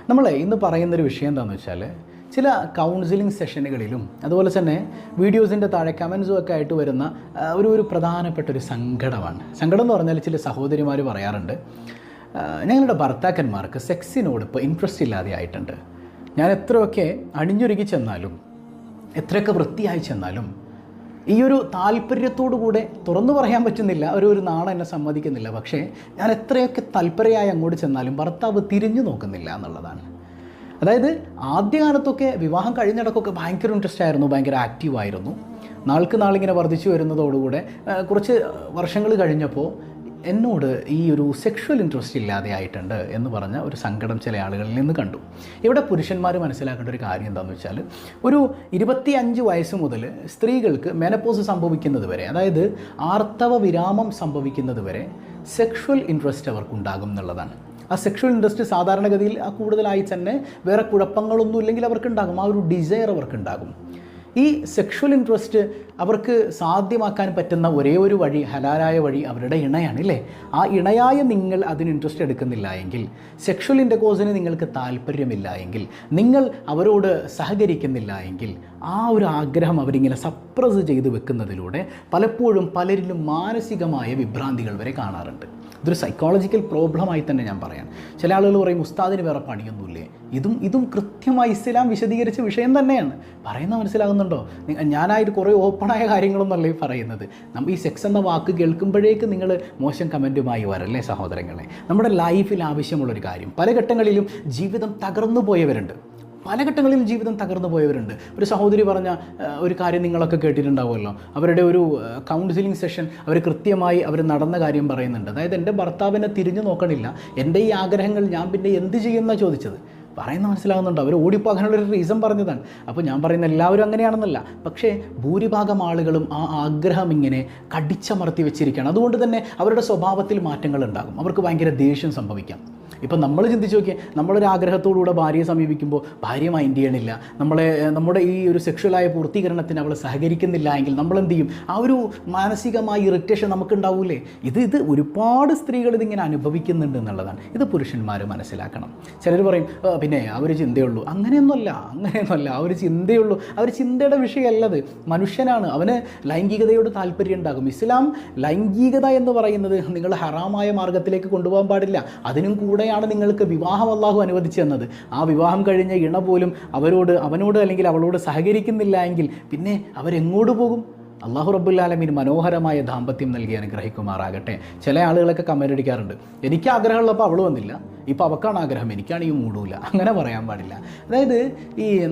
നമ്മൾ ഇന്ന് പറയുന്നൊരു വിഷയം എന്താണെന്ന് വെച്ചാൽ, ചില കൗൺസിലിംഗ് സെഷനുകളിലും അതുപോലെ തന്നെ വീഡിയോസിൻ്റെ താഴെ കമൻസും ഒക്കെ ആയിട്ട് വരുന്ന ഒരു പ്രധാനപ്പെട്ട ഒരു സങ്കടമാണ്. സങ്കടം എന്ന് പറഞ്ഞാൽ ചില സഹോദരിമാർ പറയാറുണ്ട്, ഞങ്ങളുടെ ഭർത്താക്കന്മാർക്ക് സെക്സിനോട് ഇപ്പോൾ ഇൻട്രസ്റ്റ് ഇല്ലാതെ ആയിട്ടുണ്ട്. ഞാൻ എത്രയൊക്കെ അണിഞ്ഞൊരുക്കി ചെന്നാലും എത്രയൊക്കെ വൃത്തിയായി ചെന്നാലും ഈ ഒരു താല്പര്യത്തോടു കൂടെ തുറന്നു പറയാൻ പറ്റുന്നില്ല, ഒരു നാണം എന്നെ സമ്മതിക്കുന്നില്ല. പക്ഷേ ഞാൻ എത്രയൊക്കെ തൽപരയായി അങ്ങോട്ട് ചെന്നാലും ഭർത്താവ് തിരിഞ്ഞു നോക്കുന്നില്ല എന്നുള്ളതാണ്. അതായത് ആദ്യകാലത്തൊക്കെ വിവാഹം കഴിഞ്ഞിടക്കൊക്കെ ഭയങ്കര ഇൻട്രസ്റ്റ് ആയിരുന്നു, ഭയങ്കര ആക്റ്റീവായിരുന്നു. നാൾക്ക് നാളിങ്ങനെ വർദ്ധിച്ചു വരുന്നതോടുകൂടെ കുറച്ച് വർഷങ്ങൾ കഴിഞ്ഞപ്പോൾ എന്നോട് ഈ ഒരു സെക്ഷൽ ഇൻട്രസ്റ്റ് ഇല്ലാതെ ആയിട്ടുണ്ട് എന്ന് പറഞ്ഞ ഒരു സങ്കടം ചില ആളുകളിൽ നിന്ന് കണ്ടു. ഇവിടെ പുരുഷന്മാർ മനസ്സിലാക്കേണ്ട ഒരു കാര്യം എന്താണെന്ന് വെച്ചാൽ, ഒരു 25 വയസ്സ് മുതൽ സ്ത്രീകൾക്ക് മെനപ്പോസ് സംഭവിക്കുന്നത് വരെ, അതായത് ആർത്തവ വിരാമം സംഭവിക്കുന്നത് വരെ സെക്ഷൽ ഇൻട്രസ്റ്റ് അവർക്കുണ്ടാകും എന്നുള്ളതാണ്. ആ സെക്ഷൽ ഇൻട്രസ്റ്റ് സാധാരണഗതിയിൽ കൂടുതലായി തന്നെ വേറെ കുഴപ്പങ്ങളൊന്നും ഇല്ലെങ്കിൽ അവർക്കുണ്ടാകും, ആ ഒരു ഡിസയർ അവർക്കുണ്ടാകും. ഈ സെക്ഷൽ ഇൻട്രസ്റ്റ് അവർക്ക് സാധ്യമാക്കാൻ പറ്റുന്ന ഒരേ ഒരു വഴി, ഹലാലായ വഴി അവരുടെ ഇണയാണ്, ഇല്ലേ? ആ ഇണയായ നിങ്ങൾ അതിന് ഇൻട്രസ്റ്റ് എടുക്കുന്നില്ല എങ്കിൽ, സെക്ഷൽ ഇൻ്റർകോഴ്സിന് നിങ്ങൾക്ക് താല്പര്യമില്ല എങ്കിൽ, നിങ്ങൾ അവരോട് സഹകരിക്കുന്നില്ല എങ്കിൽ, ആ ഒരു ആഗ്രഹം അവരിങ്ങനെ സപ്രസ് ചെയ്ത് വെക്കുന്നതിലൂടെ പലപ്പോഴും പലരിലും മാനസികമായ വിഭ്രാന്തികൾ വരെ കാണാറുണ്ട്. ഇതൊരു സൈക്കോളജിക്കൽ പ്രോബ്ലമായി തന്നെ ഞാൻ പറയാം. ചില ആളുകൾ പറയും, ഉസ്താദിന് വേറെ പണിയൊന്നുമില്ലേ? ഇതും കൃത്യമായി ഇസ്ലാം വിശദീകരിച്ച വിഷയം തന്നെയാണ്. പറയുന്നത് മനസ്സിലാകുന്നുണ്ടോ? ഞാനായിട്ട് കുറേ ഓപ്പണായ കാര്യങ്ങളൊന്നുമല്ല ഈ പറയുന്നത്. നമ്മൾ ഈ സെക്സ് എന്ന വാക്ക് കേൾക്കുമ്പോഴേക്ക് നിങ്ങൾ മോശം കമൻറ്റുമായി വരല്ലേ സഹോദരങ്ങളെ? നമ്മുടെ ലൈഫിൽ ആവശ്യമുള്ളൊരു കാര്യം. പല ഘട്ടങ്ങളിലും ജീവിതം തകർന്നു പോയവരുണ്ട്. ഒരു സഹോദരി പറഞ്ഞ ഒരു കാര്യം നിങ്ങളൊക്കെ കേട്ടിട്ടുണ്ടാവുമല്ലോ. അവരുടെ ഒരു കൗൺസിലിംഗ് സെഷൻ അവർ കൃത്യമായി നടന്ന കാര്യം പറയുന്നുണ്ട്. അതായത് എൻ്റെ ഭർത്താവിനെ തിരിഞ്ഞു നോക്കണില്ല, എൻ്റെ ഈ ആഗ്രഹങ്ങൾ ഞാൻ പിന്നെ എന്ത് ചെയ്യുമെന്നാണ് ചോദിച്ചത്. പറയുന്നത് മനസ്സിലാകുന്നുണ്ട്. അവർ ഓടിപ്പോകാനുള്ളൊരു റീസൺ പറഞ്ഞതാണ്. അപ്പോൾ ഞാൻ പറയുന്ന എല്ലാവരും അങ്ങനെയാണെന്നല്ല, പക്ഷേ ഭൂരിഭാഗം ആളുകളും ആ ആഗ്രഹം ഇങ്ങനെ കടിച്ചമർത്തി വെച്ചിരിക്കുകയാണ്. അതുകൊണ്ട് തന്നെ അവരുടെ സ്വഭാവത്തിൽ മാറ്റങ്ങൾ ഉണ്ടാകും. അവർക്ക് ഭയങ്കര ദേഷ്യം സംഭവിക്കാം. ഇപ്പം നമ്മൾ ചിന്തിച്ച് നോക്കിയാൽ, നമ്മളൊരു ആഗ്രഹത്തോടുകൂടെ ഭാര്യയെ സമീപിക്കുമ്പോൾ ഭാര്യ മൈൻഡ് ചെയ്യണില്ല, നമ്മുടെ ഈ ഒരു സെക്ഷലായ പൂർത്തീകരണത്തിന് അവൾ സഹകരിക്കുന്നില്ല എങ്കിൽ നമ്മൾ എന്ത് ചെയ്യും? ആ ഒരു മാനസികമായ ഇറിറ്റേഷൻ നമുക്കുണ്ടാവൂലേ? ഇത് ഒരുപാട് സ്ത്രീകൾ ഇതിങ്ങനെ അനുഭവിക്കുന്നുണ്ട് എന്നുള്ളതാണ്. ഇത് പുരുഷന്മാർ മനസ്സിലാക്കണം. ചിലർ പറയും, പിന്നെ ആ ഒരു ചിന്തയുള്ളൂ. അങ്ങനെയൊന്നുമല്ല. ആ ഒരു ചിന്തയുള്ളൂ. അവർ ചിന്തയുടെ വിഷയമല്ലത്. മനുഷ്യനാണ്, അവന് ലൈംഗികതയോട് താല്പര്യം ഉണ്ടാകും. ഇസ്ലാം ലൈംഗികത എന്ന് പറയുന്നത് നിങ്ങൾ ഹറാമായ മാർഗത്തിലേക്ക് കൊണ്ടുപോകാൻ പാടില്ല. അതിനും കൂടെയാണ് നിങ്ങൾക്ക് വിവാഹം അല്ലാഹു അനുവദിച്ചു തന്നത്. ആ വിവാഹം കഴിഞ്ഞ ഇണ പോലും അവനോട് അല്ലെങ്കിൽ അവളോട് സഹകരിക്കുന്നില്ല എങ്കിൽ പിന്നെ അവരെങ്ങോട്ട് പോകും? അല്ലാഹു റബ്ബുൽ ആലമീൻ മനോഹരമായ ദാമ്പത്യം നൽകി അനുഗ്രഹിക്കുമാറാകട്ടെ. ചില ആളുകളൊക്കെ കമൻ്റ് അടിക്കാറുണ്ട്, എനിക്ക് ആഗ്രഹമുള്ളപ്പോൾ അവൾ വന്നില്ല, ഇപ്പോൾ അവക്കാണ് ആഗ്രഹം, എനിക്കാണെങ്കിൽ മൂടൂല. അങ്ങനെ പറയാൻ പാടില്ല. അതായത്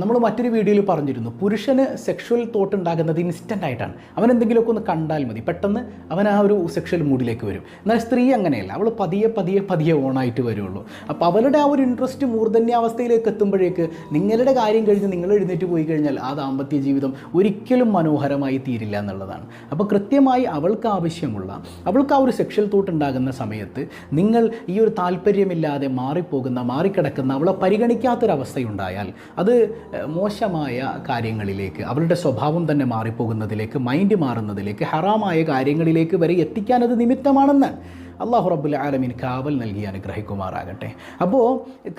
നമ്മൾ മറ്റൊരു വീഡിയോയിൽ പറഞ്ഞിരുന്നു, പുരുഷന് സെക്ഷൽ തോട്ട് ഉണ്ടാകുന്നത് ഇൻസ്റ്റൻ്റ് ആയിട്ടാണ്. അവൻ എന്തെങ്കിലുമൊക്കെ ഒന്ന് കണ്ടാൽ മതി, പെട്ടെന്ന് അവൻ ആ ഒരു സെക്ഷൽ മൂഡിലേക്ക് വരും. എന്നാൽ സ്ത്രീ അങ്ങനെയല്ല, അവൾ പതിയെ ഓണായിട്ട് വരുള്ളൂ. അപ്പോൾ അവളുടെ ആ ഒരു ഇൻട്രസ്റ്റ് മൂർധന്യാവസ്ഥയിലേക്ക് എത്തുമ്പോഴേക്ക് നിങ്ങളുടെ കാര്യം കഴിഞ്ഞ് നിങ്ങൾ എഴുന്നേറ്റ് പോയി കഴിഞ്ഞാൽ ആ ദാമ്പത്യ ജീവിതം ഒരിക്കലും മനോഹരമായി തീരില്ല എന്നുള്ളതാണ്. അപ്പോൾ കൃത്യമായി അവൾക്ക് ആ ഒരു സെക്ഷൽ തോട്ട് ഉണ്ടാകുന്ന സമയത്ത് നിങ്ങൾ ഈ ഒരു താല്പര്യമില്ലാതെ മാറിക്കിടക്കുന്ന അവളെ പരിഗണിക്കാത്തൊരവസ്ഥയുണ്ടായാൽ അത് മോശമായ കാര്യങ്ങളിലേക്ക്, അവളുടെ സ്വഭാവം തന്നെ മാറിപ്പോകുന്നതിലേക്ക്, മൈൻഡ് മാറുന്നതിലേക്ക്, ഹറാമായ കാര്യങ്ങളിലേക്ക് വരെ എത്തിക്കാനത് നിമിത്തമാണെന്ന് അല്ലാഹു റബ്ബുൽ ആലമീൻ കാവൽ നൽകി അനുഗ്രഹിക്കുമാറാകട്ടെ. അപ്പോൾ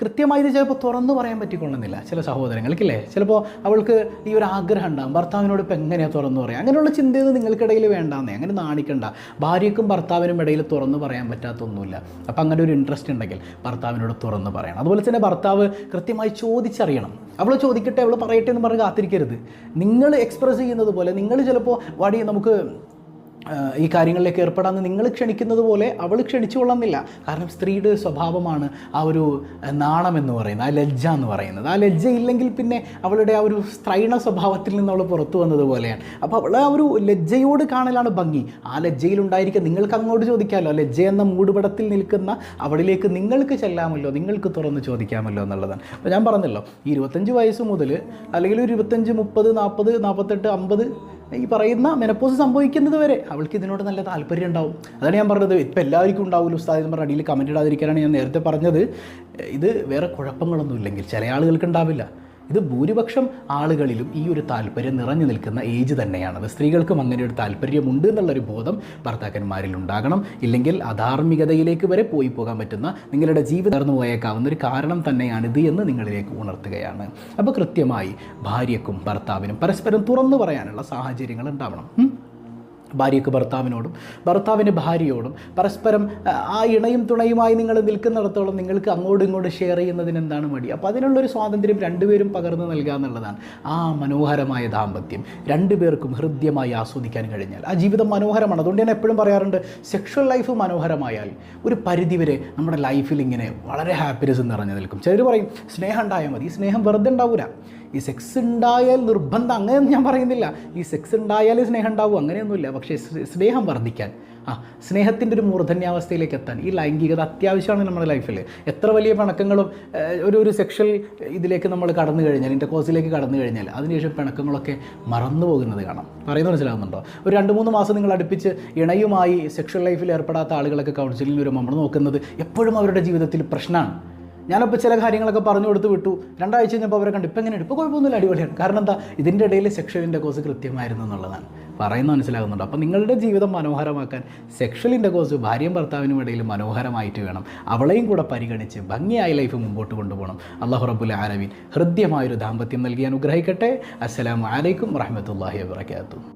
കൃത്യമായി ഇത് ചിലപ്പോൾ തുറന്നു പറയാൻ പറ്റിക്കൊള്ളുന്നില്ല ചില സഹോദരങ്ങൾക്കില്ലേ. ചിലപ്പോൾ അവൾക്ക് ഈ ഒരു ആഗ്രഹം ഉണ്ടാകും, ഭർത്താവിനോട് ഇപ്പം എങ്ങനെയാണ് തുറന്നു പറയാം? അങ്ങനെയുള്ള ചിന്തയൊന്നും നിങ്ങൾക്കിടയിൽ വേണ്ടാന്നേ, അങ്ങനെ നാണിക്കണ്ട. ഭാര്യയ്ക്കും ഭർത്താവിനും ഇടയിൽ തുറന്നു പറയാൻ പറ്റാത്തൊന്നുമില്ല. അപ്പം അങ്ങനെ ഒരു ഇൻട്രസ്റ്റ് ഉണ്ടെങ്കിൽ ഭർത്താവിനോട് തുറന്നു പറയണം. അതുപോലെ തന്നെ ഭർത്താവ് കൃത്യമായി ചോദിച്ചറിയണം. അവൾ ചോദിക്കട്ടെ, അവൾ പറയട്ടെ എന്ന് പറഞ്ഞ് കാത്തിരിക്കരുത്. നിങ്ങൾ എക്സ്പ്രസ് ചെയ്യുന്നത് പോലെ, നിങ്ങൾ ചിലപ്പോൾ നമുക്ക് ഈ കാര്യങ്ങളിലേക്ക് ഏർപ്പെടാമെന്ന് നിങ്ങൾ ക്ഷണിക്കുന്നത് പോലെ അവൾ ക്ഷണിച്ചു കൊള്ളുന്നില്ല. കാരണം സ്ത്രീയുടെ സ്വഭാവമാണ് ആ ഒരു നാണം എന്ന് പറയുന്നത്, ആ ലജ്ജ എന്ന് പറയുന്നത്. ആ ലജ്ജ ഇല്ലെങ്കിൽ പിന്നെ അവളുടെ ആ ഒരു സ്ത്രൈണ സ്വഭാവത്തിൽ നിന്ന് അവൾ പുറത്തു വന്നതുപോലെയാണ്. അപ്പോൾ അവൾ ആ ഒരു ലജ്ജയോട് കാണലാണ് ഭംഗി. ആ ലജ്ജയിലുണ്ടായിരിക്കുക നിങ്ങൾക്ക് അങ്ങോട്ട് ചോദിക്കാമല്ലോ. ലജ്ജ എന്ന മൂടുപടത്തിൽ നിൽക്കുന്ന അവളിലേക്ക് നിങ്ങൾക്ക് ചെല്ലാമല്ലോ, നിങ്ങൾക്ക് തുറന്ന് ചോദിക്കാമല്ലോ എന്നുള്ളതാണ്. അപ്പോൾ ഞാൻ പറഞ്ഞല്ലോ, ഈ 25 വയസ്സ് മുതൽ അല്ലെങ്കിൽ ഒരു 25, 30, 40, 48, 50 ഈ പറയുന്ന മെനപ്പോസ് സംഭവിക്കുന്നത് വരെ അവൾക്ക് ഇതിനോട് നല്ല താല്പര്യം ഉണ്ടാവും. അതാണ് ഞാൻ പറഞ്ഞത്. ഇപ്പം എല്ലാവർക്കും ഉണ്ടാവില്ല ഉസ്താദ് എന്ന് പറഞ്ഞ അടിയിൽ കമൻറ്റ് ഇടാതിരിക്കാനാണ് ഞാൻ നേരത്തെ പറഞ്ഞത്. ഇത് വേറെ കുഴപ്പങ്ങളൊന്നും ഇല്ലെങ്കിൽ ചില ആളുകൾക്ക് ഉണ്ടാവില്ല. ഇത് ഭൂരിപക്ഷം ആളുകളിലും ഈ ഒരു താല്പര്യം നിറഞ്ഞു നിൽക്കുന്ന ഏജ് തന്നെയാണത്. സ്ത്രീകൾക്കും അങ്ങനെ ഒരു താല്പര്യമുണ്ട് എന്നുള്ളൊരു ബോധം ഭർത്താക്കന്മാരിൽ ഉണ്ടാകണം. ഇല്ലെങ്കിൽ അധാർമികതയിലേക്ക് വരെ പോകാൻ പറ്റുന്ന, നിങ്ങളുടെ ജീവിതം തകർന്നു പോയേക്കാവുന്ന ഒരു കാരണം തന്നെയാണിത് എന്ന് നിങ്ങളിലേക്ക് ഉണർത്തുകയാണ്. അപ്പോൾ കൃത്യമായി ഭാര്യയ്ക്കും ഭർത്താവിനും പരസ്പരം തുറന്നു പറയാനുള്ള സാഹചര്യങ്ങൾ ഉണ്ടാവണം. ഭാര്യയ്ക്ക് ഭർത്താവിനോടും ഭർത്താവിന് ഭാര്യയോടും പരസ്പരം ആ ഇണയും തുണയുമായി നിങ്ങൾ നിൽക്കുന്നിടത്തോളം നിങ്ങൾക്ക് അങ്ങോട്ടും ഇങ്ങോട്ടും ഷെയർ ചെയ്യുന്നതിന് എന്താണ് മടി? അപ്പോൾ അതിനുള്ളൊരു സ്വാതന്ത്ര്യം രണ്ടുപേരും പകർന്നു നൽകുക എന്നുള്ളതാണ്. ആ മനോഹരമായ ദാമ്പത്യം രണ്ടുപേർക്കും ഹൃദ്യമായി ആസ്വദിക്കാൻ കഴിഞ്ഞാൽ ആ ജീവിതം മനോഹരമാണ്. അതുകൊണ്ട് ഞാൻ എപ്പോഴും പറയാറുണ്ട്, സെക്ഷൽ ലൈഫ് മനോഹരമായാൽ ഒരു പരിധിവരെ നമ്മുടെ ലൈഫിൽ ഇങ്ങനെ വളരെ ഹാപ്പിനെസ് നിറഞ്ഞു നിൽക്കും. ചിലർ പറയും സ്നേഹം ഉണ്ടായാൽ മതി. ഈ സ്നേഹം വെറുതെ ഉണ്ടാവില്ല. ഈ സെക്സ് ഉണ്ടായാൽ നിർബന്ധം അങ്ങനെയൊന്നും ഞാൻ പറയുന്നില്ല. ഈ സെക്സ് ഉണ്ടായാലേ സ്നേഹം ഉണ്ടാവും അങ്ങനെയൊന്നുമില്ല. പക്ഷേ സ്നേഹം വർദ്ധിക്കാൻ, സ്നേഹത്തിൻ്റെ ഒരു മൂർധന്യാവസ്ഥയിലേക്ക് എത്താൻ ഈ ലൈംഗികത അത്യാവശ്യമാണ് നമ്മുടെ ലൈഫിൽ. എത്ര വലിയ പിണക്കങ്ങളും ഒരു സെക്ഷൽ ഇതിലേക്ക് നമ്മൾ കടന്നു കഴിഞ്ഞാൽ, ഇൻ്റർകോഴ്സിലേക്ക് കടന്നു കഴിഞ്ഞാൽ അതിനുശേഷം പിണക്കങ്ങളൊക്കെ മറന്നു പോകുന്നത് കാണാം. പറയുന്നത് മനസ്സിലാകുന്നുണ്ടോ? ഒരു 2-3 മാസം നിങ്ങൾ അടുപ്പിച്ച് ഇണയുമായി സെക്ഷൽ ലൈഫിൽ ഏർപ്പെടാത്ത ആളുകളൊക്കെ കൗൺസിലിംഗ് വരുമ്പോൾ നമ്മൾ നോക്കുന്നത് എപ്പോഴും അവരുടെ ജീവിതത്തിൽ പ്രശ്നമാണ്. ഞാനപ്പോൾ ചില കാര്യങ്ങളൊക്കെ പറഞ്ഞു കൊടുത്ത് വിട്ടു. 2 ആഴ്ച കഴിഞ്ഞപ്പോൾ അവരെ കണ്ടു, ഇപ്പം എങ്ങനെയാണ്? ഇപ്പോൾ കുഴപ്പമൊന്നുമില്ല, അടിപൊളിയാണ്. കാരണം എന്താ? ഇതിൻ്റെ ഇടയിൽ സെക്ഷൽ ഇൻ്റർകോഴ്സ് കൃത്യമായിരുന്നു എന്നുള്ളതാണ്. പറയുന്നത് മനസ്സിലാകുന്നുണ്ട്? അപ്പോൾ നിങ്ങളുടെ ജീവിതം മനോഹരമാക്കാൻ സെക്ഷൽ ഇൻ്റർകോഴ്സ് ഭാര്യയും ഭർത്താവിനും ഇടയിൽ മനോഹരമായിട്ട് വേണം. അവളെയും കൂടെ പരിഗണിച്ച് ഭംഗിയായ ലൈഫ് മുമ്പോട്ട് കൊണ്ടുപോകണം. അല്ലാഹു റബ്ബുൽ ആലമീൻ ഹൃദ്യമായൊരു ദാമ്പത്യം നൽകി അനുഗ്രഹിക്കട്ടെ. അസ്സലാമു അലൈക്കും വറഹ്മത്തുള്ളാഹി വബറകാതുഹു.